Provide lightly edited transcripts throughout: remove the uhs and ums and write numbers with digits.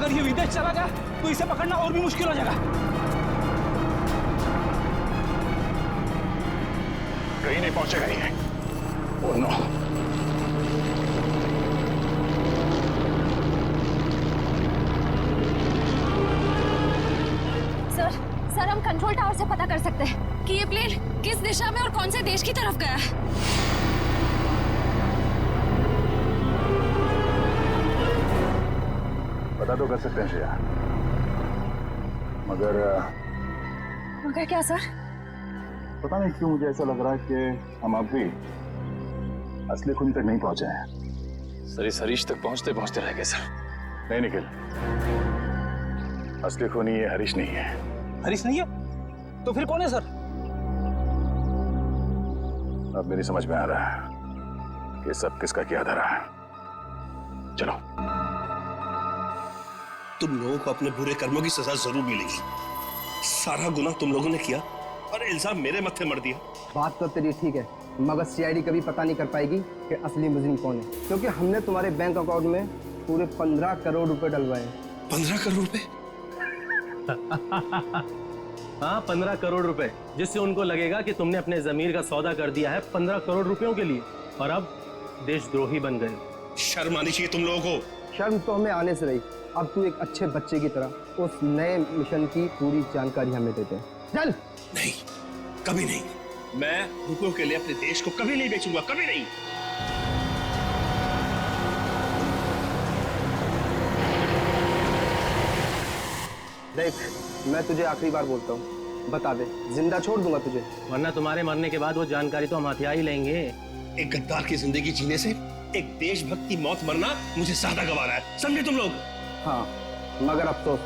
अगर ये विदेश चला गया तो इसे पकड़ना और भी मुश्किल हो जाएगा। कहीं नहीं पहुंचेगा ये। Oh no. सर हम कंट्रोल टावर से पता कर सकते हैं कि ये प्लेन किस दिशा में और कौन से देश की तरफ गया है। पता तो कर सकते हैं श्रेया, मगर क्या सर? पता नहीं क्यों मुझे ऐसा लग रहा है कि हम अब भी असली खूनी तक नहीं पहुंचे हैं। सर इस हरीश तक पहुंचते पहुंचते रह गए सर। नहीं निखिल, असली खूनी ये हरीश नहीं है। हरीश नहीं है तो फिर कौन है सर? अब मेरी समझ में आ रहा है कि सब किसका किया धरा है। चलो। तुम लोगों को अपने बुरे कर्मों की सजा जरूर मिलेगी। सारा गुनाह तुम लोगों ने किया और इल्जाम मेरे मत्थे मर दिया। बात तो तेरी ठीक है, मगर सीआईडी कभी पता नहीं कर पाएगी कि असली मुजरिम कौन है, क्योंकि हमने तुम्हारे बैंक अकाउंट में पूरे 15 करोड़ रुपए डलवाए हैं। 15 करोड़ रुपए? हाँ 15 करोड़ रुपए, जिससे उनको लगेगा कि तुमने अपने जमीर का सौदा कर दिया है 15 करोड़ रुपयों के लिए और अब देशद्रोही बन गए। शर्म आनी चाहिए तुम लोगों को। शर्म तो हमें आने से रही, अब तू एक अच्छे बच्चे की तरह उस नए मिशन की पूरी जानकारी हमें देते हैं। चल। नहीं, कभी नहीं। मैं रुपयों के लिए अपने देश को कभी नहीं बेचूंगा, कभी नहीं। देख, मैं तुझे आखिरी बार बोलता हूँ, बता दे, जिंदा छोड़ दूंगा तुझे, वरना तुम्हारे मरने के बाद वो जानकारी तो हम हथिया ही लेंगे। एक गद्दार की जिंदगी जीने से एक देशभक्त की मौत मरना मुझे ज्यादा गवारा है, समझे तुम लोग? हाँ, मगर अफसोस,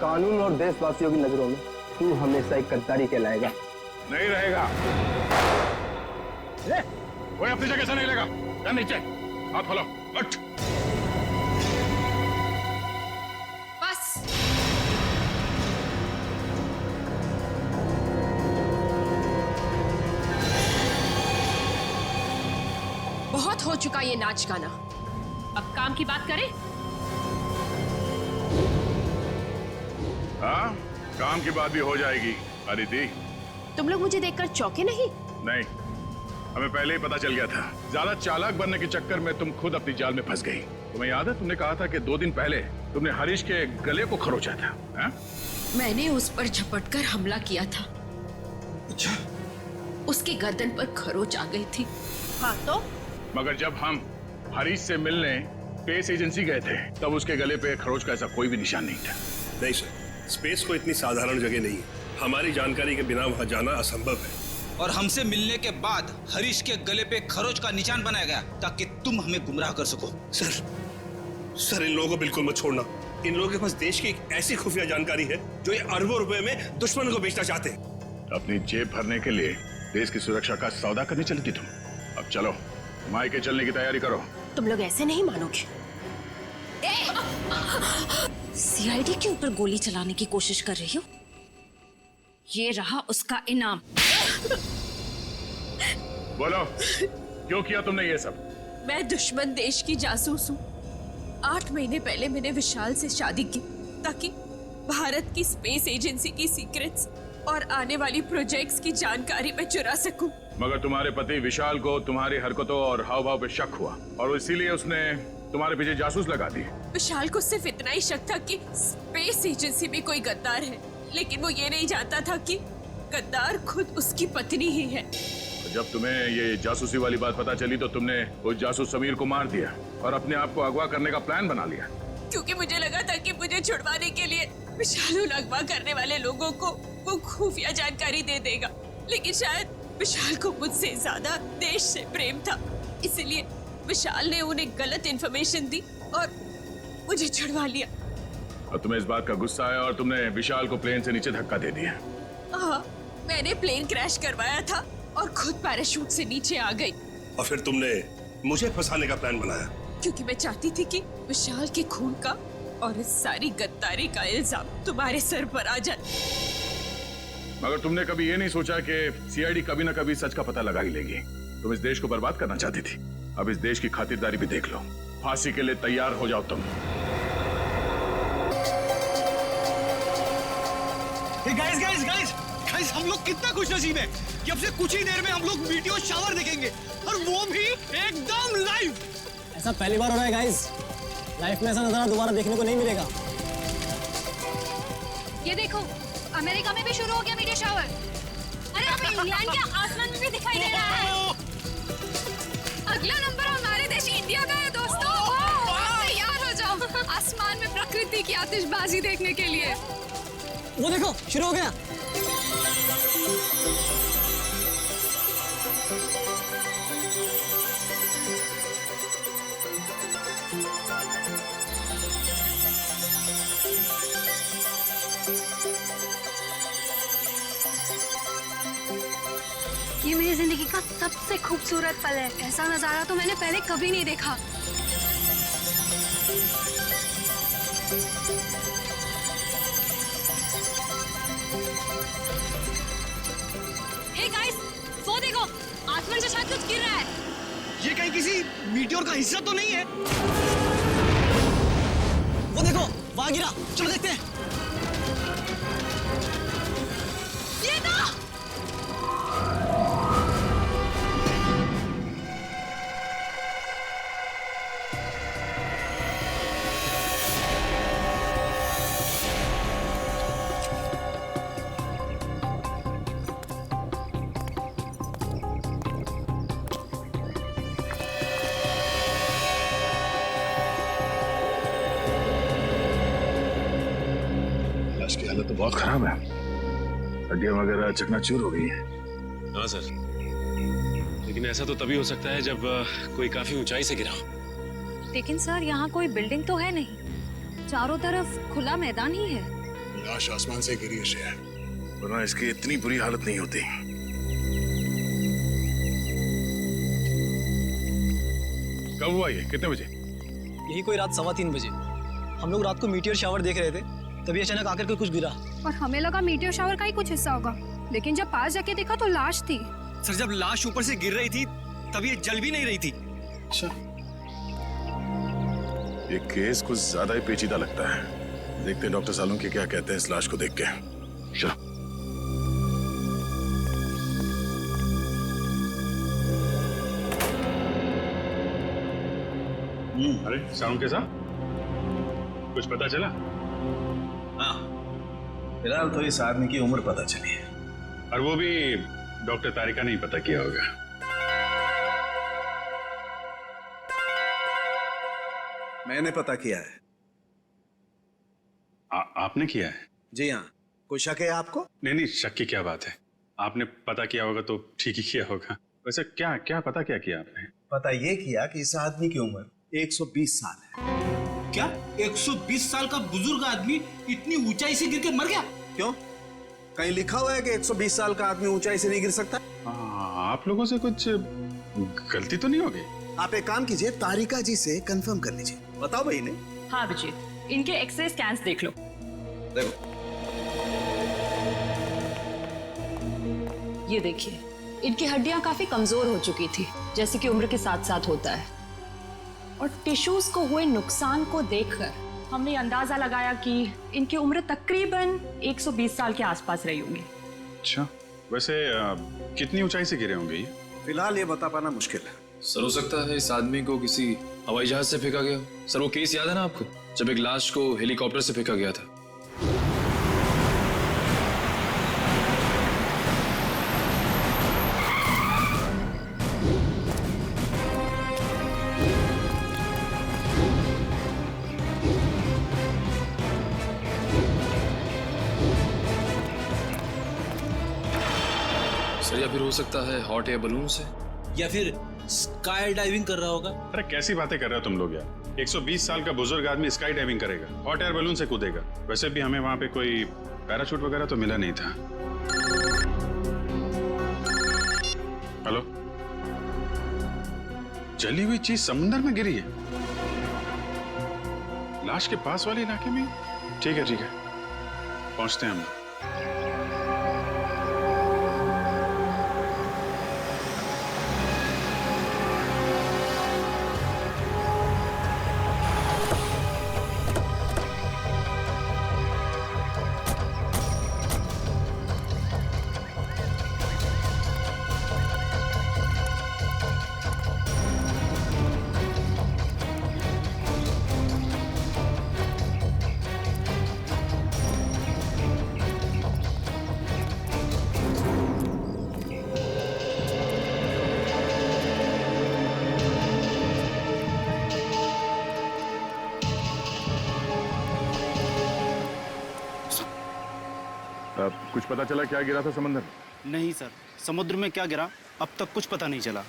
कानून और देशवासियों की नजरों में तू हमेशा एक गद्दारी कहलाएगा। नहीं रहेगा। कोई अपनी जगह से नहीं लेगा। या नीचे हाथ खोलो, उठ। बस। बहुत हो चुका ये नाच गाना, अब काम की बात करें। हाँ, काम की बात भी हो जाएगी। अदिति, तुम लोग मुझे देखकर चौंके नहीं? नहीं, हमें पहले ही पता चल गया था। ज्यादा चालाक बनने के चक्कर में तुम खुद अपनी जाल में फंस गई। तुम्हें याद है, तुमने कहा था कि 2 दिन पहले तुमने हरीश के गले को खरोचा था। हा? मैंने उस पर झपटकर हमला किया था। अच्छा। उसकी गर्दन पर खरोच आ गई थी। हाँ तो? मगर जब हम हरीश से मिलने स्पेस एजेंसी गए थे, तब उसके गले पे खरोच का ऐसा कोई भी निशान नहीं था। नहीं सर, स्पेस को इतनी साधारण जगह नहीं है। हमारी जानकारी के बिना वहां जाना असंभव है। और हमसे मिलने के बाद हरीश के गले पे खरोच का निशान बनाया गया ताकि तुम हमें गुमराह कर सको। सर इन लोगों को बिल्कुल मत छोड़ना। इन लोगों के पास देश की एक ऐसी खुफिया जानकारी है जो ये अरबों रुपए में दुश्मन को बेचना चाहते हैं। अपनी जेब भरने के लिए देश की सुरक्षा का सौदा करने चली थी तुम। अब चलो, मायके चलने की तैयारी करो। तुम लोग ऐसे नहीं मानोगे। सीआईडी के ऊपर गोली चलाने की कोशिश कर रही हो? ये रहा उसका इनाम। बोलो, क्यों किया तुमने ये सब? मैं दुश्मन देश की जासूस हूँ। 8 महीने पहले मैंने विशाल से शादी की ताकि भारत की स्पेस एजेंसी की सीक्रेट्स और आने वाली प्रोजेक्ट्स की जानकारी मैं चुरा सकूं। मगर तुम्हारे पति विशाल को तुम्हारी हरकतों और हाव भाव पे शक हुआ और इसीलिए उसने तुम्हारे पीछे जासूस लगा दी। विशाल को सिर्फ इतना ही शक था कि स्पेस एजेंसी में कोई गद्दार है, लेकिन वो ये नहीं जानता था कि गद्दार खुद उसकी पत्नी ही है। जब तुम्हें ये जासूसी वाली बात पता चली तो तुमने उस जासूस समीर को मार दिया और अपने आप को अगवा करने का प्लान बना लिया। क्योंकि मुझे लगा था कि मुझे छुड़वाने के लिए विशाल उन अगवा करने वाले लोगों को वो खुफिया जानकारी दे देगा, लेकिन शायद विशाल को मुझसे ज्यादा देश से प्रेम था, इसलिए विशाल ने उन्हें गलत इन्फॉर्मेशन दी और मुझे छुड़वा लिया। और तुम्हें इस बात का गुस्सा आया और तुमने विशाल को प्लेन से नीचे धक्का दे दिया। हाँ, मैंने प्लेन क्रैश करवाया था और खुद पैराशूट से नीचे आ गई। और फिर तुमने मुझे फंसाने का प्लान बनाया? क्योंकि मैं चाहती थी कि विशाल के खून का और इस सारी गद्दारी का इल्जाम तुम्हारे सर पर आ जाए। मगर तुमने कभी ये नहीं सोचा कि सीआईडी कभी ना कभी सच का पता लगा ही लेगी। तुम इस देश को बर्बाद करना चाहती थी, अब इस देश की खातिरदारी भी देख लो। फांसी के लिए तैयार हो जाओ तुम। गाइस गाइस गाइस गाइस, हम लोग कितना खुशनसीब है कि अब से कुछ ही देर में हम लोग मीटियोर शावर देखेंगे, और वो भी एकदम लाइव। ऐसा पहली बार हो रहा है गाइस, लाइफ में ऐसा नजारा दोबारा देखने को नहीं मिलेगा। ये देखो, अमेरिका में भी शुरू हो गया मीडिया शावर। अरे हमें इंग्लैंड के आसमान में भी दिखाई दे रहा है। अगला नंबर हमारे देश इंडिया का है दोस्तों। तैयार हो जाओ आसमान में प्रकृति की आतिशबाजी देखने के लिए। वो देखो शुरू हो गया। ये मेरी जिंदगी का सबसे खूबसूरत पल है। ऐसा नजारा तो मैंने पहले कभी नहीं देखा। हे गाइस, वो देखो, आसमान से शायद कुछ गिर रहा है। ये कहीं किसी मीटियोर का हिस्सा तो नहीं है? वो देखो वहां गिरा, चलो देखते हैं। ये था। लाश की हालत तो बहुत खराब है, हड्डियां वगैरह चकनाचूर हो गई हैं। हाँ सर, लेकिन ऐसा तो तभी हो सकता है जब कोई काफी ऊंचाई से गिरा हो। लेकिन सर, यहाँ कोई बिल्डिंग तो है नहीं, चारों तरफ खुला मैदान ही है। लाश आसमान से गिरी है, वरना इसकी इतनी बुरी हालत नहीं होती। कब हुआ ये, कितने बजे? यही कोई रात 3:15 बजे। हम लोग रात को मीटियोर शावर देख रहे थे, तभी अचानक आकर के कुछ गिरा। और हमें लगा मीटियोर शावर का ही कुछ हिस्सा होगा, लेकिन जब पास जाके देखा तो लाश थी। सर, जब लाश ऊपर से गिर रही थी तब ये जल भी नहीं रही थी। अच्छा, ये केस कुछ ज्यादा ही पेचीदा लगता है। देखते हैं डॉक्टर सालुंकी क्या कहते हैं इस लाश को देख के। चलो। अरे सालुंकी साहब, कुछ पता चला? हाँ, फिलहाल तो इस आदमी की उम्र पता चली है, और वो भी डॉक्टर तारिका ने ही पता किया होगा। मैंने पता किया है। आपने किया है? जी हाँ। कोई शक है आपको? नहीं, शक की क्या बात है, आपने पता किया होगा तो ठीक ही किया होगा। वैसे क्या क्या पता क्या किया आपने? पता ये किया कि इस आदमी की उम्र 120 साल है। क्या 120 साल का बुजुर्ग आदमी इतनी ऊंचाई से गिर के मर गया? क्यों? कहीं लिखा हुआ है कि 120 साल का आदमी ऊंचाई से नहीं गिर सकता? आप लोगों से कुछ गलती तो नहीं होगी? आप एक काम कीजिए, तारिका जी से कंफर्म कर लीजिए। बताओ भाई ने। हाँ अभिजीत, इनके एक्सरे स्कैन्स देख लो। देखो, ये देखिए, इनकी हड्डियां काफी कमजोर हो चुकी थी, जैसे कि उम्र के साथ साथ होता है। और टिश्यूज को हुए नुकसान को देखकर हमने अंदाजा लगाया कि इनकी उम्र तकरीबन 120 साल के आसपास रही होगी। अच्छा, वैसे कितनी ऊंचाई से गिरे होंगे ये? फिलहाल ये बता पाना मुश्किल है। सर, हो सकता है इस आदमी को किसी हवाई जहाज से फेंका गया हो। सर, वो केस याद है ना आपको, जब एक लाश को हेलीकॉप्टर से फेंका गया था? सर, या फिर हो सकता है हॉट एयर बलून से, या फिर स्काई डाइविंग कर रहा होगा। अरे कैसी बातें कर रहे हो तुम लोग यार, 120 साल का बुजुर्ग आदमी स्काई डाइविंग करेगा, हॉट एयर बलून से कूदेगा? वैसे भी हमें वहां पे कोई पैराशूट वगैरह तो मिला नहीं था। हेलो, जली हुई चीज समुद्र में गिरी है, लाश के पास वाले इलाके में? ठीक है, पहुंचते हैं हम। कुछ पता चला क्या गिरा था समंदर में? नहीं सर, समुद्र में क्या गिरा अब तक कुछ पता नहीं चला।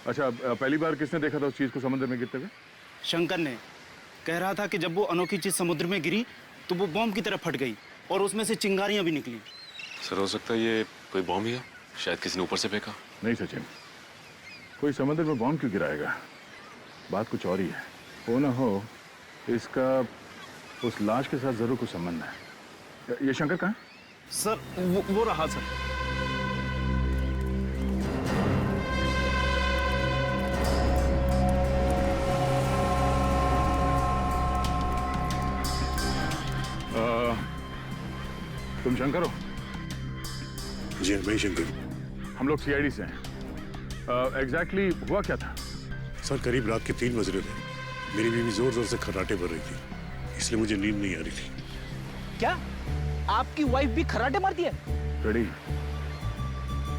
अच्छा, पहली बार किसने देखा था उस चीज को समुद्र में गिरते हुए? शंकर ने कह रहा था कि जब वो अनोखी चीज समुद्र में गिरी तो वो बॉम्ब की तरह फट गई और उसमें से चिंगारियां भी निकली। सर हो सकता है ये कोई बॉम्ब ही है, शायद किसी ने ऊपर से फेंका। नहीं सचिन, कोई समुद्र में बॉम्ब क्यों गिराएगा? बात कुछ और ही है। हो ना हो इसका उस लाश के साथ जरूर कुछ संबंध है। ये शंकर कहाँ है? सर वो रहा सर। तुम शंकर हो? जी मैं शंकर। हम लोग सीआईडी से हैं। एग्जैक्टली हुआ क्या था? सर करीब रात के 3 बज रहे थे। मेरी बीवी जोर जोर से खर्राटे भर रही थी, इसलिए मुझे नींद नहीं आ रही थी। क्या आपकी वाइफ भी खर्राटे मारती है? रेडी,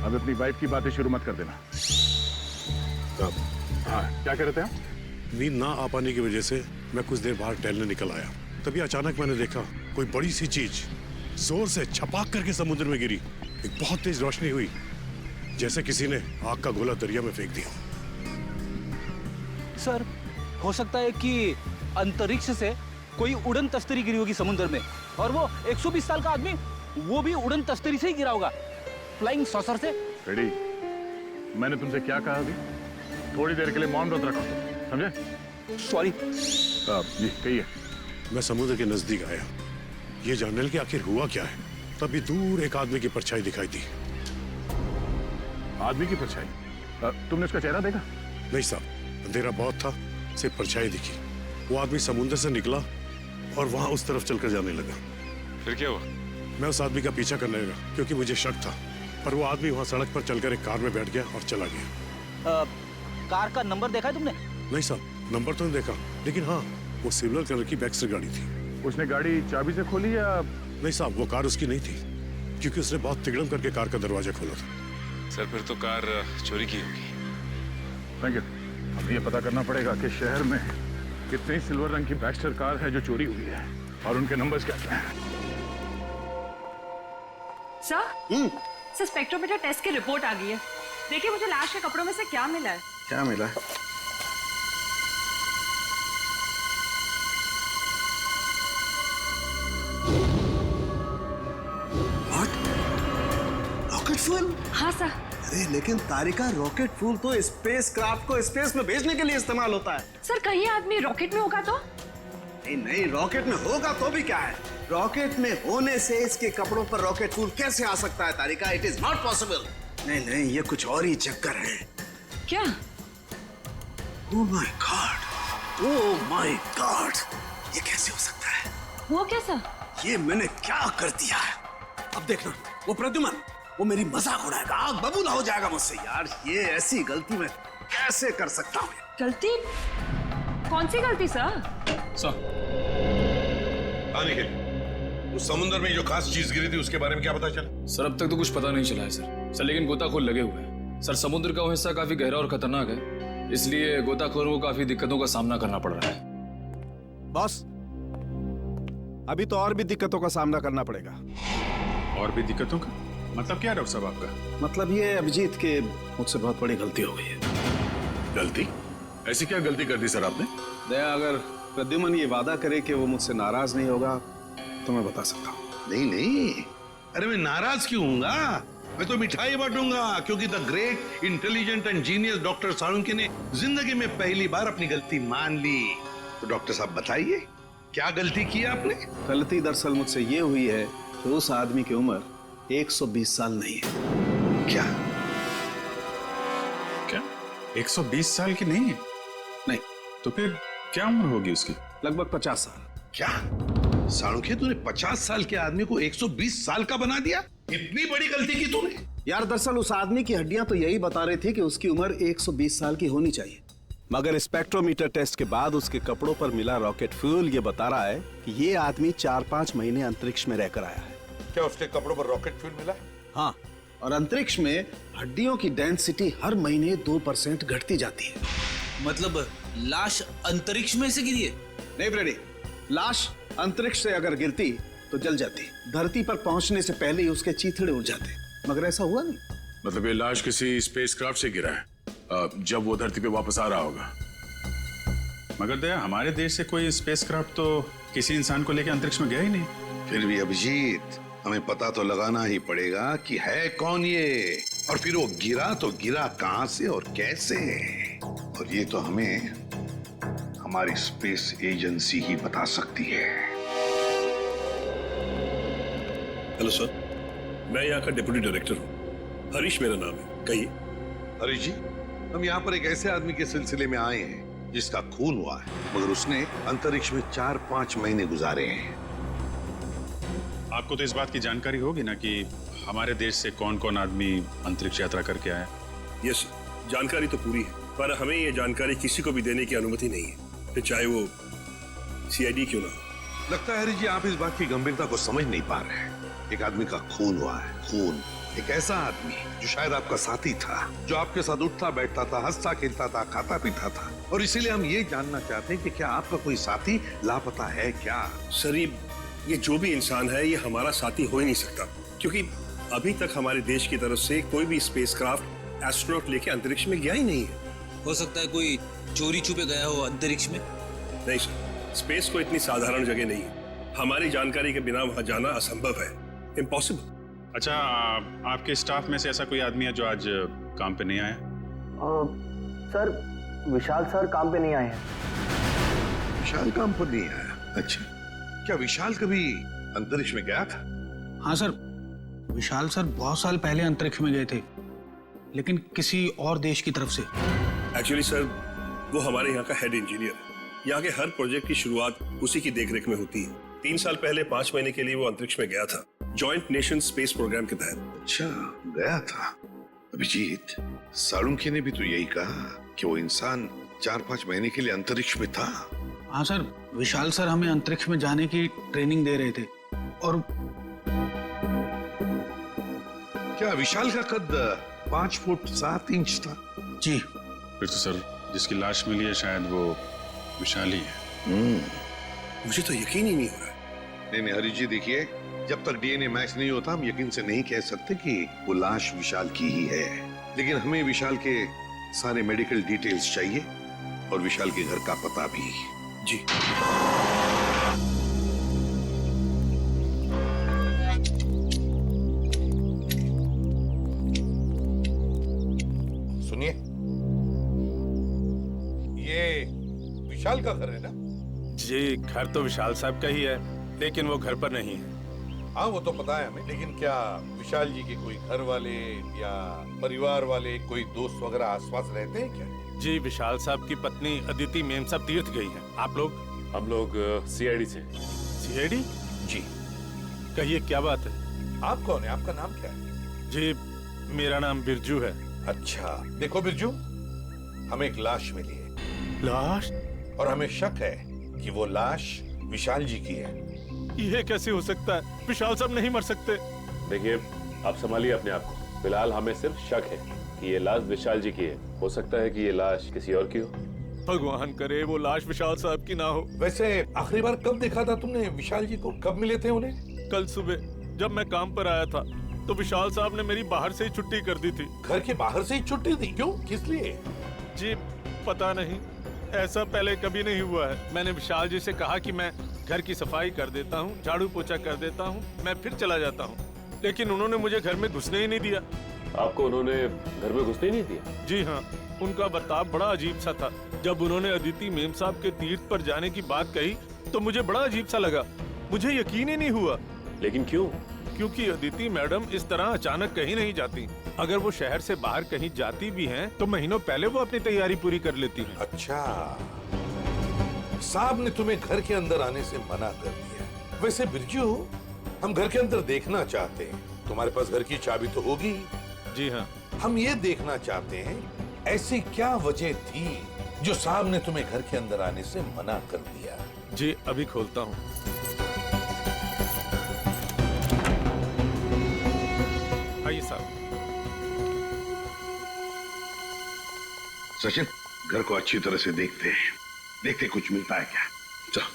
अब अपनी वाइफ की बातें शुरू मत कर देना। हाँ, क्या कह रहे थे आप? नींद ना आ पाने की वजह से मैं कुछ देर बाहर टहलने निकल आया। तभी अचानक मैंने देखा कोई बड़ी सी चीज जोर से छपाक करके समुद्र में गिरी। एक बहुत तेज रोशनी हुई, जैसे किसी ने आग का गोला दरिया में फेंक दिया। सर हो सकता है कि अंतरिक्ष से कोई उड़न तस्तरी गिरी होगी समुद्र में, और वो 120 साल का आदमी वो भी उड़न तस्तरी से ही गिरा होगा, फ्लाइंग सॉसर से। रेडी, मैंने तुमसे क्या कहा अभी? थोड़ी देर के लिए मौन व्रत रखो, समझे? सॉरी। जी कहिए। मैं समुद्र के नजदीक आया, ये जानने कि आखिर हुआ क्या है। तभी दूर एक आदमी की परछाई दिखाई दी। आदमी की परछाई? तुमने उसका चेहरा देखा? नहीं साहब, अंधेरा बहुत था, सिर्फ परछाई दिखी। वो आदमी समुद्र से निकला और वहां उस तरफ चलकर जाने लगा। फिर क्या हुआ? मैं उस आदमी का पीछा करने लगा क्योंकि मुझे शक था, पर वो आदमी वहां सड़क पर चलकर एक कार में बैठ गया और चला गया। कार का नंबर देखा है तुमने? नहीं साहब, नंबर तो नहीं देखा, लेकिन हाँ वो सिल्वर कलर की बैक्स्टर गाड़ी थी। उसने गाड़ी चाबी से खोली या? नहीं साहब, वो कार उसकी नहीं थी, क्योंकि उसने बहुत तिगड़म करके कार का दरवाजा खोला था। सर फिर तो कार चोरी की होगी। Thank you. अब ये पता करना पड़ेगा कि शहर में कितनी सिल्वर रंग की बैक्स्टर कार है जो चोरी हुई है और उनके नंबर्स क्या क्या हैं। सर स्पेक्ट्रोमीटर टेस्ट की रिपोर्ट आ गई है। देखिए मुझे लाश के कपड़ों में से क्या मिला है। क्या मिला है? Rocket fuel? हाँ सर। अरे लेकिन तारिका, रॉकेट फ्यूल तो स्पेस क्राफ्ट को स्पेस में भेजने के लिए इस्तेमाल होता है। सर कहीं आदमी रॉकेट में होगा तो? नहीं नहीं, रॉकेट में होगा तो भी क्या है, रॉकेट में होने से इसके कपड़ों पर रॉकेट फ्यूल कैसे आ सकता है Tarika? It is not possible. नहीं नहीं, ये कुछ और ही चक्कर है। क्या? Oh my God, oh my God, ये कैसे हो सकता है? वो कैसा? ये मैंने क्या कर दिया है? अब देखना, वो प्रद्युमन वो मेरी मजाक उड़ाएगा, आग बबूला हो जाएगा मुझसे। यार ये ऐसी गलती मैं कैसे कर सकता हूँ? गलती? कौन सी गलती सर? उस समुद्र में जो खास चीज गिरी थी उसके बारे में क्या पता चला? सर अब तक तो कुछ पता नहीं चला है सर लेकिन गोताखोर लगे हुए हैं। सर समुद्र का वो हिस्सा काफी गहरा और खतरनाक है, इसलिए गोताखोरों को काफी दिक्कतों का सामना करना पड़ रहा है। बॉस, अभी तो और भी दिक्कतों का सामना करना पड़ेगा। और भी दिक्कतों का मतलब क्या डॉक्टर साहब आपका? मतलब ये अभिजीत के मुझसे बहुत बड़ी गलती हो गई है। गलती? ऐसी क्या गलती कर दी सर आपने? दया, अगर प्रद्युमन ये वादा करे कि वो मुझसे नाराज नहीं होगा तो मैं बता सकता हूँ। नहीं नहीं, अरे मैं नाराज क्यों हूँगा? मैं तो मिठाई बांटूंगा, क्योंकि the great intelligent and genius doctor Salunkhe ने जिंदगी में पहली बार अपनी गलती मान ली। तो डॉक्टर साहब बताइए, क्या गलती की आपने? गलती दरअसल मुझसे ये हुई है कि उस आदमी की उम्र 120 साल नहीं है। क्या? क्या 120 साल की नहीं है? नहीं। तो फिर क्या उम्र होगी उसकी? लगभग 50 साल। क्या साळुंखे, तूने 50 साल के आदमी को 120 साल का बना दिया? इतनी बड़ी गलती की तूने? यार दरअसल उस आदमी की हड्डियां तो यही बता रही थी कि उसकी उम्र 120 साल की होनी चाहिए, मगर स्पेक्ट्रोमीटर टेस्ट के बाद उसके कपड़ों पर मिला रॉकेट फ्यूल ये बता रहा है कि ये आदमी 4-5 महीने अंतरिक्ष में रहकर आया है। क्या उसके कपड़ों पर रॉकेट फ्यूल मिला? हाँ, और अंतरिक्ष में हड्डियों की डेंसिटी हर महीने 2% घटती जाती है। मतलब लाश अंतरिक्ष में से गिरी है? नहीं ब्रेडी, लाश अंतरिक्ष से अगर गिरती तो तो जल जाती, धरती पर पहुंचने से पहले ही उसके चीथड़े उड़ जाते, मगर ऐसा हुआ नहीं। मतलब ये लाश किसी स्पेसक्राफ्ट से गिरा है जब वो धरती पे वापस आ रहा होगा। मगर दया, हमारे देश से कोई स्पेसक्राफ्ट तो किसी इंसान को लेकर अंतरिक्ष में गया ही नहीं। फिर भी अभिजीत, हमें पता तो लगाना ही पड़ेगा कि है कौन ये, और फिर वो गिरा तो गिरा कहां से और कैसे, और ये तो हमें हमारी स्पेस एजेंसी ही बता सकती है। हेलो सर, मैं यहाँ का डिप्टी डायरेक्टर हूँ, हरीश मेरा नाम है। कहिए। हरीश जी, हम यहाँ पर एक ऐसे आदमी के सिलसिले में आए हैं जिसका खून हुआ है, मगर उसने अंतरिक्ष में 4-5 महीने गुजारे हैं। आपको तो इस बात की जानकारी होगी ना कि हमारे देश से कौन कौन आदमी अंतरिक्ष यात्रा करके आया। यस, जानकारी तो पूरी है, पर हमें ये जानकारी किसी को भी देने की अनुमति नहीं है, फिर चाहे वो सीआईडी क्यों ना हो। लगता है हरीश जी, आप इस बात की गंभीरता को समझ नहीं पा रहे हैं। एक आदमी का खून हुआ है, खून। एक ऐसा आदमी जो शायद आपका साथी था, जो आपके साथ उठता बैठता था, हंसता खेलता था, खाता पीता था, और इसीलिए हम ये जानना चाहते हैं कि क्या आपका कोई साथी लापता है क्या? सर, ये जो भी इंसान है ये हमारा साथी हो ही नहीं सकता, क्योंकि अभी तक हमारे देश की तरफ से कोई भी स्पेसक्राफ्ट एस्ट्रोनॉट लेके अंतरिक्ष में गया ही नहीं है। हो सकता है कोई चोरी छुपे गया हो अंतरिक्ष में। नहीं सर, स्पेस को इतनी साधारण जगह नहीं है, हमारी जानकारी के बिना वहां जाना असंभव है, इम्पॉसिबल। अच्छा, आपके स्टाफ में से ऐसा कोई आदमी है जो आज काम पे नहीं आया? सर, विशाल सर काम पे नहीं आए हैं। विशाल काम पर नहीं आया? अच्छा, क्या विशाल कभी अंतरिक्ष में गया था? हाँ सर, विशाल सर बहुत साल पहले अंतरिक्ष में गए थे, लेकिन किसी और देश की तरफ से। एक्चुअली सर, वो हमारे यहाँ का हेड इंजीनियर है। यहाँ के हर प्रोजेक्ट की शुरुआत उसी की देखरेख में होती है। 3 साल पहले 5 महीने के लिए वो अंतरिक्ष में गया था, जॉइंट नेशन स्पेस प्रोग्राम के तहत। अच्छा, गया था। अभिजीत, साळुंखे ने भी तो यही कहा कि वो इंसान 4-5 महीने के लिए अंतरिक्ष में था। हाँ सर, विशाल सर हमें अंतरिक्ष में जाने की ट्रेनिंग दे रहे थे। और क्या विशाल का कद 5 फुट 7 इंच था? जी। फिर तो सर, जिसकी लाश मिली है शायद वो विशाल ही है। मुझे तो यकीन ही नहीं हो रहा। नहीं हरीश जी, देखिए, जब तक डीएनए मैच नहीं होता हम यकीन से नहीं कह सकते कि वो लाश विशाल की ही है, लेकिन हमें विशाल के सारे मेडिकल डिटेल्स चाहिए और विशाल के घर का पता भी। जी। सुनिए, ये विशाल का घर है ना? जी, घर तो विशाल साहब का ही है, लेकिन वो घर पर नहीं है। हाँ, वो तो पता है हमें, लेकिन क्या विशाल जी के कोई घर वाले या परिवार वाले, कोई दोस्त वगैरह आसपास रहते हैं क्या? जी, विशाल साहब की पत्नी अदिति मेम साहब तीर्थ गई हैं। आप लोग? हम लोग सीआईडी से। सीआईडी? जी। कहिए, क्या बात है? आप कौन है? आपका नाम क्या है? जी, मेरा नाम बिरजू है। अच्छा, देखो बिरजू, हमें एक लाश मिली है। लाश? और हमें शक है कि वो लाश विशाल जी की है। ये कैसे हो सकता है? विशाल साहब नहीं मर सकते। देखिए, आप संभालिए अपने आप को। फिलहाल हमें सिर्फ शक है कि ये लाश विशाल जी की है। हो सकता है कि ये लाश किसी और की हो। भगवान करे वो लाश विशाल साहब की ना हो। वैसे आखिरी बार कब देखा था तुमने विशाल जी को? कब मिले थे उन्हें? कल सुबह जब मैं काम पर आया था तो विशाल साहब ने मेरी बाहर से ही छुट्टी कर दी थी। घर के बाहर से ही छुट्टी दी? क्यों, किस लिए? जी पता नहीं, ऐसा पहले कभी नहीं हुआ है। मैंने विशाल जी से कहा कि मैं घर की सफाई कर देता हूँ, झाड़ू पोछा कर देता हूँ, मैं फिर चला जाता हूँ, लेकिन उन्होंने मुझे घर में घुसने ही नहीं दिया। आपको उन्होंने घर में घुसने ही नहीं दिया? जी हाँ, उनका बर्ताव बड़ा अजीब सा था। जब उन्होंने अदिति मेम साहब के तीर्थ पर जाने की बात कही तो मुझे बड़ा अजीब सा लगा, मुझे यकीन ही नहीं हुआ। लेकिन क्यों? क्योंकि अदिति मैडम इस तरह अचानक कहीं नहीं जाती। अगर वो शहर से बाहर कहीं जाती भी हैं, तो महीनों पहले वो अपनी तैयारी पूरी कर लेती हैं। अच्छा, साहब ने तुम्हें घर के अंदर आने से मना कर दिया। वैसे बिरजू, हम घर के अंदर देखना चाहते हैं। तुम्हारे पास घर की चाबी तो होगी? जी हाँ। हम ये देखना चाहते हैं ऐसी क्या वजह थी जो साहब ने तुम्हें घर के अंदर आने से मना कर दिया। जी अभी खोलता हूँ। आइए साहब। सचिन, घर को अच्छी तरह से देखते हैं, देखते कुछ मिलता है क्या। चलो।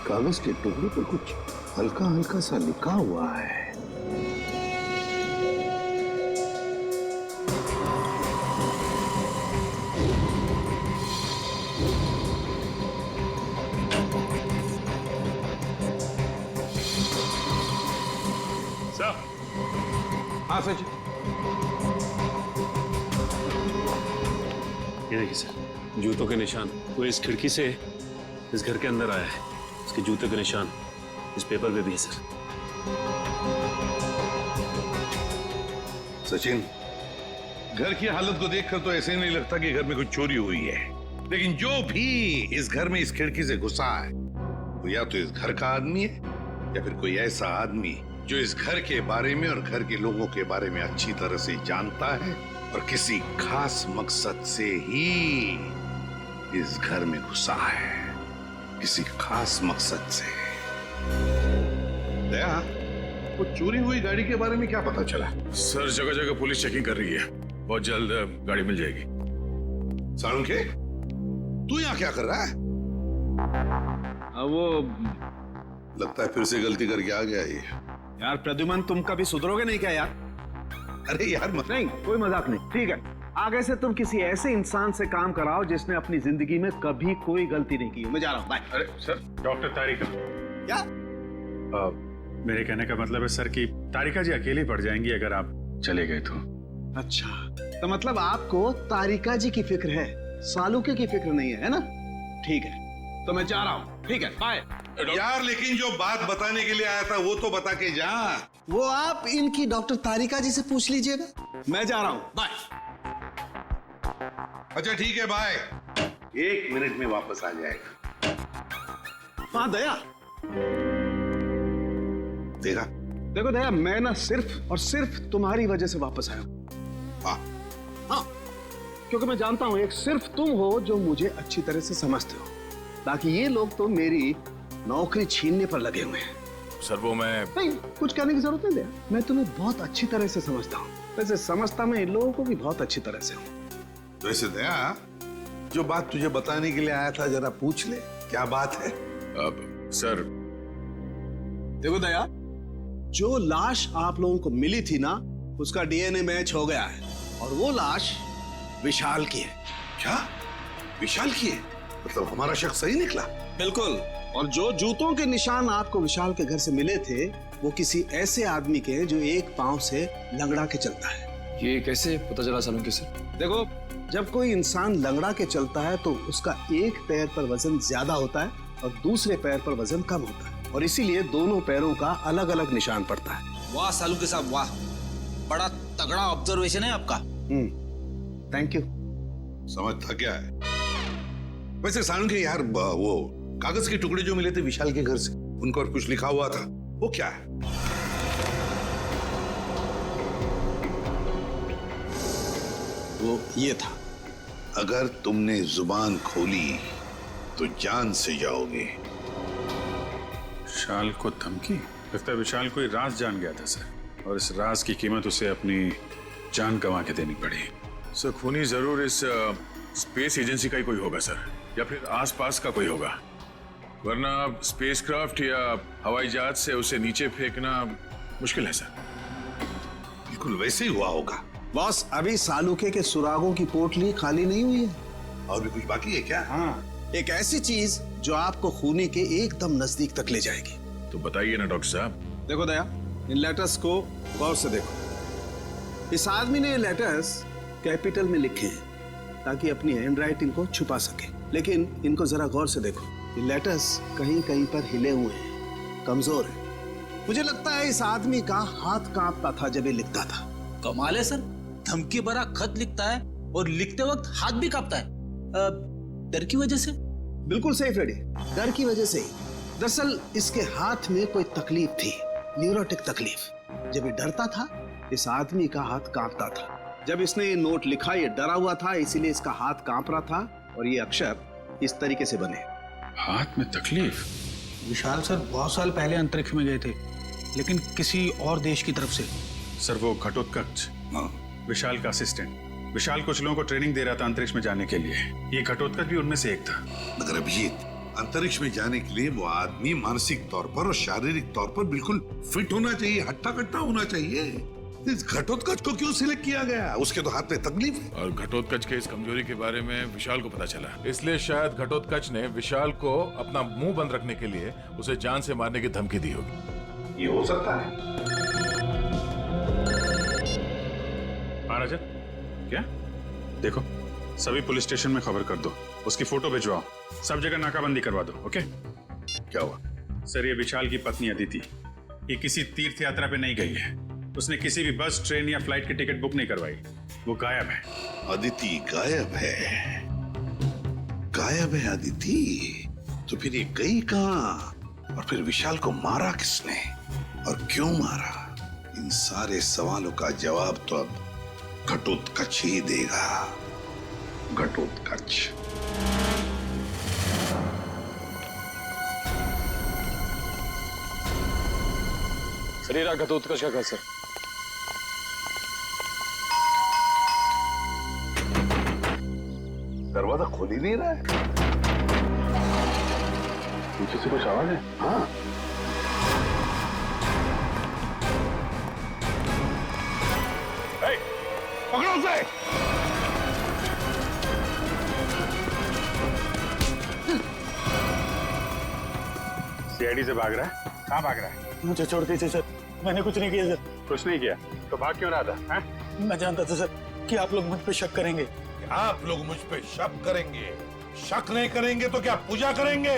कागज के टुकड़े पर कुछ हल्का हल्का सा लिखा हुआ है। सर। हाँ सच। ये देखिए सर, जूतों के निशान वो इस खिड़की से इस घर के अंदर आया है। उसके जूते के निशान इस पेपर पे भी है सर। सचिन, घर की हालत को देखकर तो ऐसे नहीं लगता कि घर में कुछ चोरी हुई है, लेकिन जो भी इस घर में इस खिड़की से घुसा है वो या तो इस घर का आदमी है या फिर कोई ऐसा आदमी जो इस घर के बारे में और घर के लोगों के बारे में अच्छी तरह से जानता है और किसी खास मकसद से ही इस घर में घुसा है, किसी खास मकसद से। दया, वो चोरी हुई गाड़ी के बारे में क्या पता चला? सर, जगह जगह पुलिस चेकिंग कर रही है, बहुत जल्द गाड़ी मिल जाएगी। सालुंके, तू यहाँ क्या कर रहा है? वो लगता है फिर से गलती करके आ गया ये। यार प्रद्युमन, तुम कभी सुधरोगे नहीं क्या यार? अरे यार नहीं, कोई मजाक नहीं। ठीक है, आगे से तुम किसी ऐसे इंसान से काम कराओ जिसने अपनी जिंदगी में कभी कोई गलती नहीं की। मैं जा रहा हूँ, बाय। अरे सर, डॉक्टर तारिका। क्या? मेरे कहने का मतलब है सर कि तारिका जी अकेली पड़ जाएंगी अगर आप चले गए तो। अच्छा, तो मतलब आपको तारिका जी की फिक्र है, सालुके की फिक्र नहीं है, ना? ठीक है, तो मैं जा रहा हूँ। ठीक है, बाय। यार लेकिन जो बात बताने के लिए आया था वो तो बता के जा। वो आप इनकी डॉक्टर तारिका जी से पूछ लीजिएगा। मैं जा रहा हूँ, बाय। अच्छा ठीक है, बाय। 1 मिनट में वापस आ जाएगा। हाँ दया, देखा? देखो दया, मैं ना सिर्फ और सिर्फ तुम्हारी वजह से वापस आया हूँ। हाँ, क्योंकि मैं जानता हूँ एक सिर्फ तुम हो जो मुझे अच्छी तरह से समझते हो। बाकी ये लोग तो मेरी नौकरी छीनने पर लगे हुए हैं। सर वो मैं नहीं, कुछ कहने की जरूरत नहीं दया, मैं तुम्हें बहुत अच्छी तरह से समझता हूँ। वैसे समझता मैं इन लोगों को भी बहुत अच्छी तरह से हूँ। वैसे दया, जो बात तुझे बताने के लिए आया था जरा पूछ ले, क्या बात है? सर देखो दया, जो लाश आप लोगों को मिली थी ना, उसका डीएनए मैच हो गया है और वो लाश विशाल की है। क्या? विशाल की है? मतलब हमारा शक सही निकला? बिल्कुल। और जो जूतों के निशान आपको विशाल के घर से मिले थे वो किसी ऐसे आदमी के जो एक पांव से लंगड़ा के चलता है। ये कैसे पता चला सालुंके सर? देखो, जब कोई इंसान लंगड़ा के चलता है तो उसका एक पैर पर वजन ज्यादा होता है और दूसरे पैर पर वजन कम होता है, और इसीलिए दोनों पैरों का अलग अलग निशान पड़ता है। वाह सालुंके साहब, वाह, बड़ा तगड़ा ऑब्जर्वेशन है आपका। Thank you. समझता क्या है? वैसे सालुंके यार, वो कागज के टुकड़े जो मिले थे विशाल के घर से, उन पर कुछ लिखा हुआ था, वो क्या है? वो ये था, अगर तुमने जुबान खोली तो जान से जाओगे। विशाल को धमकी? लगता है विशाल कोई राज जान गया था सर, और इस राज की कीमत उसे अपनी जान गंवा के देनी पड़ी। सर खूनी जरूर इस स्पेस एजेंसी का ही कोई होगा सर, या फिर आसपास का कोई होगा, वरना स्पेसक्राफ्ट या हवाई जहाज से उसे नीचे फेंकना मुश्किल है सर। बिल्कुल वैसे ही हुआ होगा। बॉस, अभी सालुके के सुरागों की पोटली खाली नहीं हुई है। और भी कुछ बाकी है क्या? हाँ, एक ऐसी चीज जो आपको खूनी के एकदम नजदीक तक ले जाएगी। तो बताइए ना डॉक्टर साहब। देखो दया, इन लेटर्स को गौर से देखो। इस आदमी ने ये लेटर्स कैपिटल में लिखे हैं ताकि अपनी हैंडराइटिंग को छुपा सके, लेकिन इनको जरा गौर से देखो, ये लेटर्स कहीं कहीं पर हिले हुए हैं, कमजोर है। मुझे लगता है इस आदमी का हाथ कांपता था जब ये लिखता था। कमाल है सर, धमकी भरा खत लिखता है और लिखते वक्त हाथ भी कांपता है। डर की वजह से? बिल्कुल सही फ्रेडी, डर की वजह से ही। दरअसल इसके हाथ में कोई तकलीफ थी, न्यूरोटिक तकलीफ। जब ये डरता था, इस आदमी का हाथ कांपता था। जब इसने ये नोट लिखा, ये डरा हुआ था, इसीलिए इसका हाथ कांप रहा था और ये अक्षर इस तरीके से बने। हाथ में तकलीफ? विशाल सर बहुत साल पहले अंतरिक्ष में गए थे, लेकिन किसी और देश की तरफ से। सर वो घटोत्कच, विशाल का असिस्टेंट। विशाल कुछ लोगों को ट्रेनिंग दे रहा था अंतरिक्ष में जाने के लिए। ये घटोत्कच भी उनमें से एक था। मगर अभिजीत, अंतरिक्ष में जाने के लिए वो आदमी मानसिक तौर पर और शारीरिक तौर पर बिल्कुल फिट होना चाहिए, हट्टा कट्टा होना चाहिए। इस घटोत्कच को क्यों सिलेक्ट किया गया? उसके तो हाथ में तकलीफ है। और घटोत्कच के इस कमजोरी के बारे में विशाल को पता चला, इसलिए शायद घटोत्कच ने विशाल को अपना मुंह बंद रखने के लिए उसे जान से मारने की धमकी दी होगी। ये हो सकता है। महाराजा, क्या? देखो, सभी पुलिस स्टेशन में खबर कर दो, उसकी फोटो भिजवाओ, सब जगह नाकाबंदी करवा दो। ओके? क्या हुआ? सर, ये विशाल की पत्नी अदिति, ये किसी तीर्थ यात्रा पे नहीं गई है। उसने किसी भी बस, ट्रेन या फ्लाइट की टिकट बुक नहीं करवाई। वो गायब है। अदिति गायब है? गायब है अदिति? तो फिर ये गई कहां? और फिर विशाल को मारा किसने और क्यों मारा? इन सारे सवालों का जवाब तो अब घटोत्कच ही देगा। घटोत्कच। शरीरा घटोत्कच का सर। दरवाजा खोल ही नहीं रहा है। पीछे से कुछ आवाज है? हाँ। पकड़ो उसे। सीआईडी से भाग रहा है? कहाँ भाग रहा है? मुझे छोड़ दीजिए सर, मैंने कुछ नहीं किया सर। कुछ नहीं किया तो भाग क्यों रहा था? है? मैं जानता था सर कि आप लोग मुझ पे शक करेंगे। आप लोग मुझ पे शक करेंगे? शक नहीं करेंगे तो क्या पूजा करेंगे?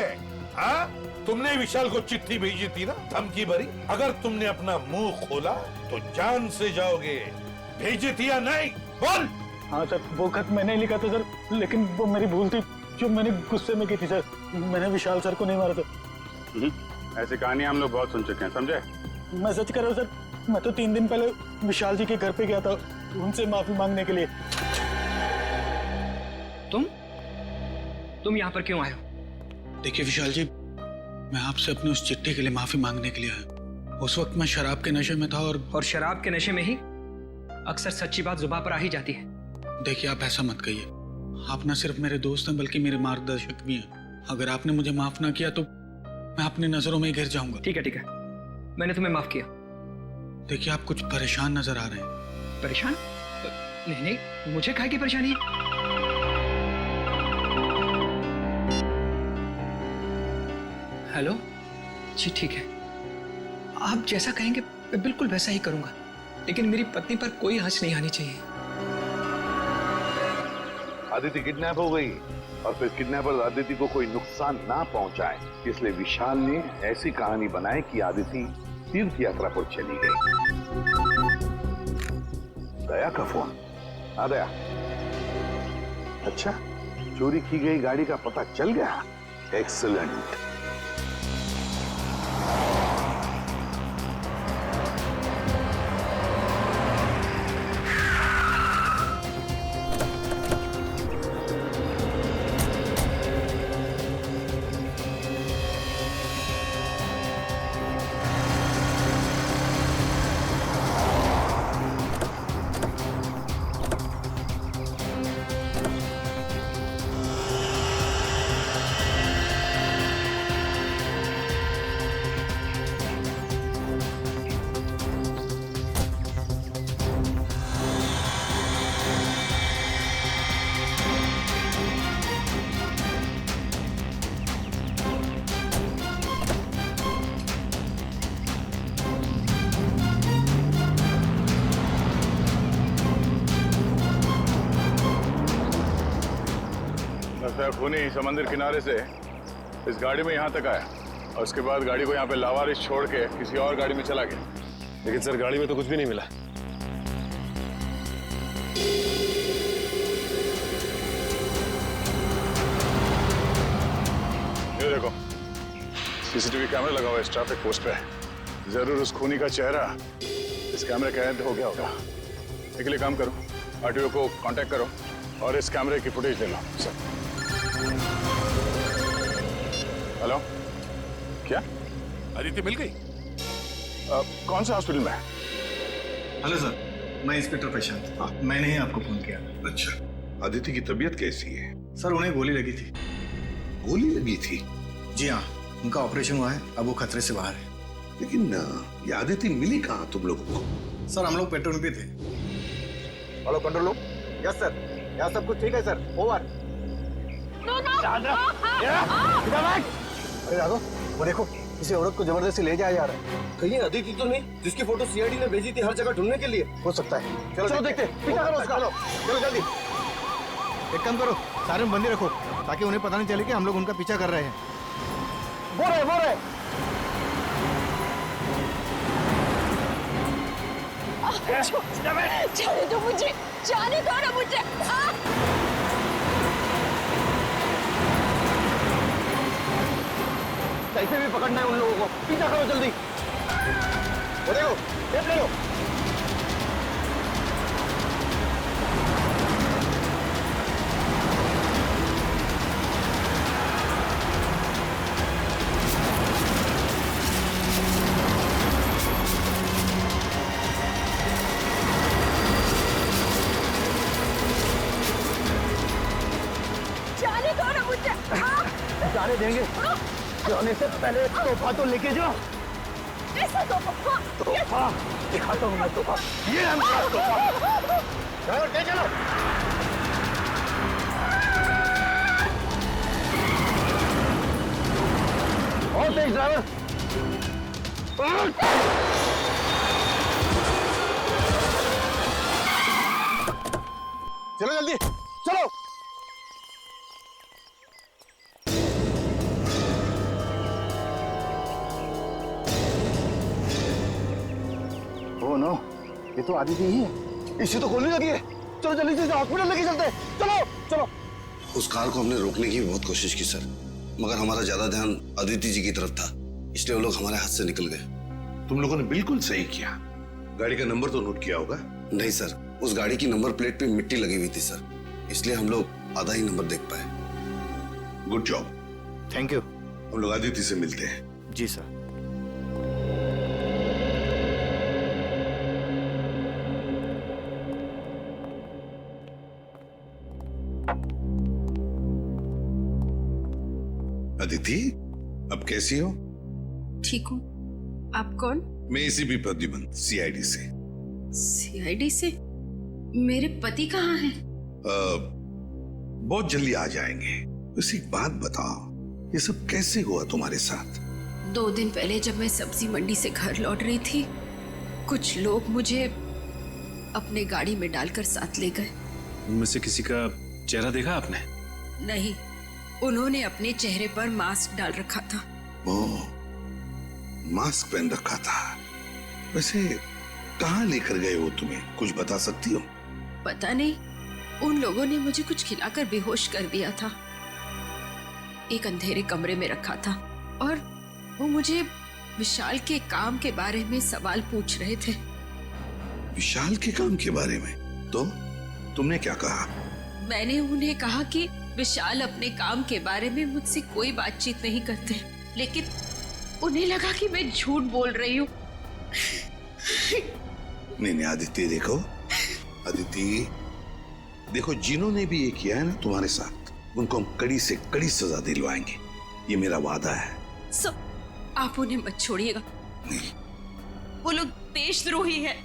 हाँ? तुमने विशाल को चिट्ठी भेजी थी ना, धमकी भरी। अगर तुमने अपना मुंह खोला तो जान से जाओगे। भेजी थी या नहीं? बोल। हाँ सर, वो खत मैंने लिखा था सर, लेकिन वो मेरी भूल थी जो मैंने गुस्से में की थी सर। मैंने विशाल सर को नहीं मारा था। ऐसी कहानी हम लोग बहुत सुन चुके हैं, समझे? मैं सच कह रहा हूँ सर, मैं तो 3 दिन पहले विशाल जी के घर पे गया था उनसे माफी मांगने के लिए। तुम यहाँ पर क्यों आए हो? देखिए विशाल जी, मैं आपसे अपनी उस चिट्ठी के लिए माफी मांगने के लिए आया। उस वक्त मैं शराब के नशे में था और शराब के नशे में ही अक्सर सच्ची बात जुबान पर आ ही जाती है। देखिए आप ऐसा मत कहिए, आप न सिर्फ मेरे दोस्त हैं बल्कि मेरे मार्गदर्शक भी हैं। अगर आपने मुझे माफ ना किया तो मैं अपनी नजरों में ही गिर जाऊंगा। ठीक है, मैंने तुम्हें माफ किया। देखिए आप कुछ परेशान नजर आ रहे हैं। परेशान? नहीं, मुझे काहे की परेशानी है? हेलो जी, ठीक है, आप जैसा कहेंगे मैं बिल्कुल वैसा ही करूंगा, लेकिन मेरी पत्नी पर कोई आंच नहीं आनी चाहिए। अदिति किडनैप हो गई और फिर किडनैपर अदिति को कोई नुकसान ना पहुंचाए, इसलिए विशाल ने ऐसी कहानी बनाई कि अदिति तीर्थ यात्रा पर चली गई। दया का फोन आ गया। अच्छा, चोरी की गई गाड़ी का पता चल गया। एक्सीलेंट। खूनी समंदर किनारे से इस गाड़ी में यहाँ तक आया और उसके बाद गाड़ी को यहाँ पे लावारिस छोड़ के किसी और गाड़ी में चला गया। लेकिन सर, गाड़ी में तो कुछ भी नहीं मिला। ये देखो, सीसीटीवी कैमरा लगा हुआ है इस ट्रैफिक पोस्ट पे। जरूर उस खूनी का चेहरा इस कैमरे का कैद हो गया होगा। इसके लिए काम करो, आरटीओ को कांटेक्ट करो और इस कैमरे की फुटेज ले लो। सर, हेलो, क्या अदिति मिल गई? कौन सा हॉस्पिटल में? हेलो सर, मैं इंस्पेक्टर प्रशांत। मैंने ही आपको फोन किया। अच्छा, अदिति की तबीयत कैसी है? सर, उन्हें गोली लगी थी। गोली लगी थी? जी हाँ, उनका ऑपरेशन हुआ है, अब वो खतरे से बाहर है। लेकिन ये आदिति मिली कहाँ तुम लोगों को? सर हम लोग पेट्रोल पे थे। Hello control room. Yes sir, यहाँ सब कुछ ठीक है सर, ओवर। अरे राघव, वो देखो किसी औरत को जबरदस्ती ले जाया जा रहा है। कहीं अदिति तो नहीं जिसकी फोटो सीआईडी ने भेजी थी हर जगह ढूंढने के लिए? हो सकता है। चलो देखते हैं। पीछा करो उसका। चलो जल्दी। एक काम करो, सारे में बंदी रखो ताकि उन्हें पता नहीं चले कि हम लोग उनका पीछा कर रहे हैं। वो रहे। जाने दो मुझे, जाने दो ना मुझे। कैसे भी पकड़ना है उन लोगों को, पीछा करो जल्दी। वो देखो, टेप ले लो। जाने दो ना मुझे। जाने देंगे, जाने से पहले तोहफा तो लेके जाओ। ऐसा तोहफा दिखाता हूँ मैं तोहफा। ये है मेरा तोहफा। चलो चलो। और तेज ड्राइवर। चलो जल्दी, चलो। ओह नो, ये तो आदिति ही है। इसे तो गोली लगी है। चलो जल्दी से हॉस्पिटल लेके चलते हैं। चलो। उस कार को हमने रोकने की बहुत कोशिश की सर, मगर हमारा ज्यादा ध्यान अदिति जी की तरफ था, इसलिए वो लोग हमारे हाथ से निकल गए। तुम लोगों ने बिल्कुल सही किया। गाड़ी का नंबर तो नोट किया होगा? नहीं सर, उस गाड़ी की नंबर प्लेट पे मिट्टी लगी हुई थी सर, इसलिए हम लोग आधा ही नंबर देख पाए। Good job. Thank you. हम लोग आदिति से मिलते हैं। जी सर। अदिति, अब कैसी हो? ठीक हूँ। आप कौन? मैं एसीपी प्रद्युमन, सीआईडी से। सीआईडी से? मेरे पति कहाँ हैं? बहुत जल्दी आ जाएंगे। बस एक बात बताओ, ये सब कैसे हुआ तुम्हारे साथ? 2 दिन पहले जब मैं सब्जी मंडी से घर लौट रही थी, कुछ लोग मुझे अपने गाड़ी में डालकर साथ ले गए। उनमें से किसी का चेहरा देखा आपने? नहीं, उन्होंने अपने चेहरे पर मास्क डाल रखा था। ओह, मास्क पहन रखा था। वैसे कहाँ लेकर गए वो तुम्हें, कुछ बता सकती हो? पता नहीं, उन लोगों ने मुझे कुछ खिलाकर बेहोश कर दिया था। एक अंधेरे कमरे में रखा था और वो मुझे विशाल के काम के बारे में सवाल पूछ रहे थे। विशाल के काम के बारे में? तो तुमने क्या कहा? मैंने उन्हें कहा कि विशाल अपने काम के बारे में मुझसे कोई बातचीत नहीं करते, लेकिन उन्हें लगा कि मैं झूठ बोल रही हूँ। नहीं आदिति, देखो आदिति, देखो जिन्होंने भी ये किया है ना तुम्हारे साथ, उनको हम कड़ी से कड़ी सजा दिलवाएंगे, ये मेरा वादा है। आप उन्हें मत छोड़िएगा। वो लोग देशद्रोही है।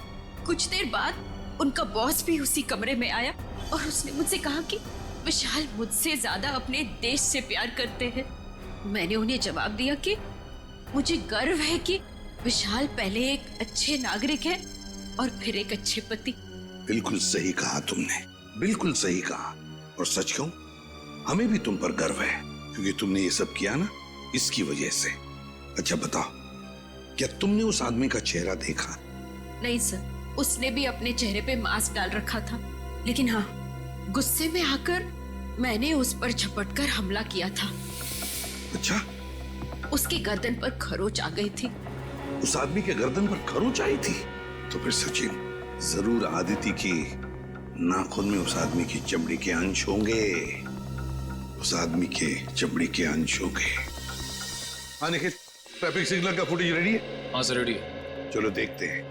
कुछ देर बाद उनका बॉस भी उसी कमरे में आया और उसने मुझसे कहा कि विशाल मुझसे ज्यादा अपने देश से प्यार करते हैं। मैंने उन्हें जवाब दिया कि मुझे गर्व है कि विशाल पहले एक अच्छे नागरिक है और फिर एक अच्छे पति। बिल्कुल सही कहा तुमने, बिल्कुल सही कहा। और सच कहूं, हमें भी तुम पर गर्व है, क्योंकि तुमने ये सब किया ना इसकी वजह से। अच्छा बताओ, क्या तुमने उस आदमी का चेहरा देखा? नहीं सर, उसने भी अपने चेहरे पे मास्क डाल रखा था, लेकिन हाँ, गुस्से में आकर मैंने उस पर झपटकर हमला किया था। अच्छा? उसकी गर्दन पर खरोच आ गई थी। उस आदमी के गर्दन पर खरोच आई थी? तो फिर सचिन, जरूर आदिति की नाखून में उस आदमी की चमड़ी के अंश होंगे। उस आदमी के चमड़ी के अंश होंगे। हाँ निखिल, ट्रैफिक सिग्नल का फुटेज रेडी है? हाँ सर, रेडी है। चलो देखते हैं।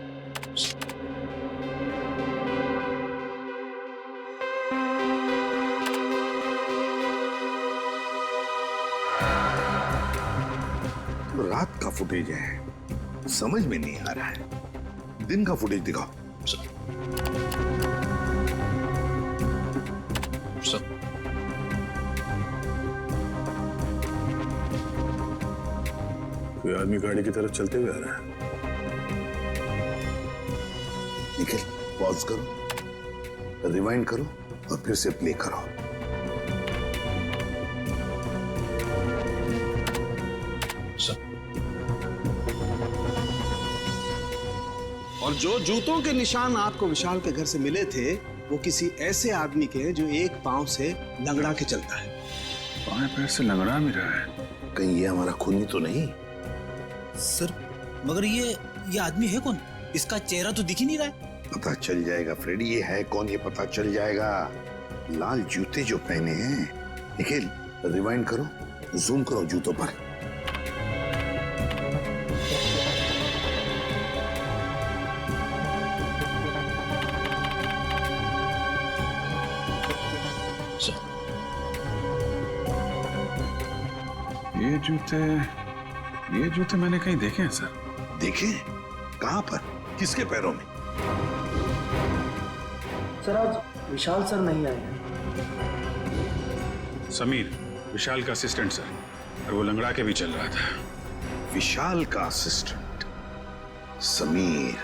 रात का फुटेज है, समझ में नहीं आ रहा है। दिन का फुटेज दिखाओ। कोई आदमी गाड़ी की तरफ चलते हुए आ रहा है। निखिल, पॉज करो, रिवाइंड करो और फिर से प्ले करो। और जो जूतों के निशान आपको विशाल के घर से मिले थे वो किसी ऐसे आदमी के हैं जो एक पांव से लंगड़ा के चलता है। बाएं पैर से लंगड़ा भी रहा है। कहीं ये हमारा खूनी तो नहीं? सर मगर ये आदमी है कौन? इसका चेहरा तो दिख ही नहीं रहा है। पता चल जाएगा फ्रेडी, ये है कौन ये पता चल जाएगा। लाल जूते जो पहने हैं। निखिल, रिवाइंड करो, जूम करो जूतों पर। ये जूते मैंने कहीं देखे हैं सर। देखे? कहां पर? किसके पैरों में? सर आज विशाल सर नहीं आए हैं। समीर, विशाल का असिस्टेंट सर, और वो लंगड़ा के भी चल रहा था। विशाल का असिस्टेंट समीर।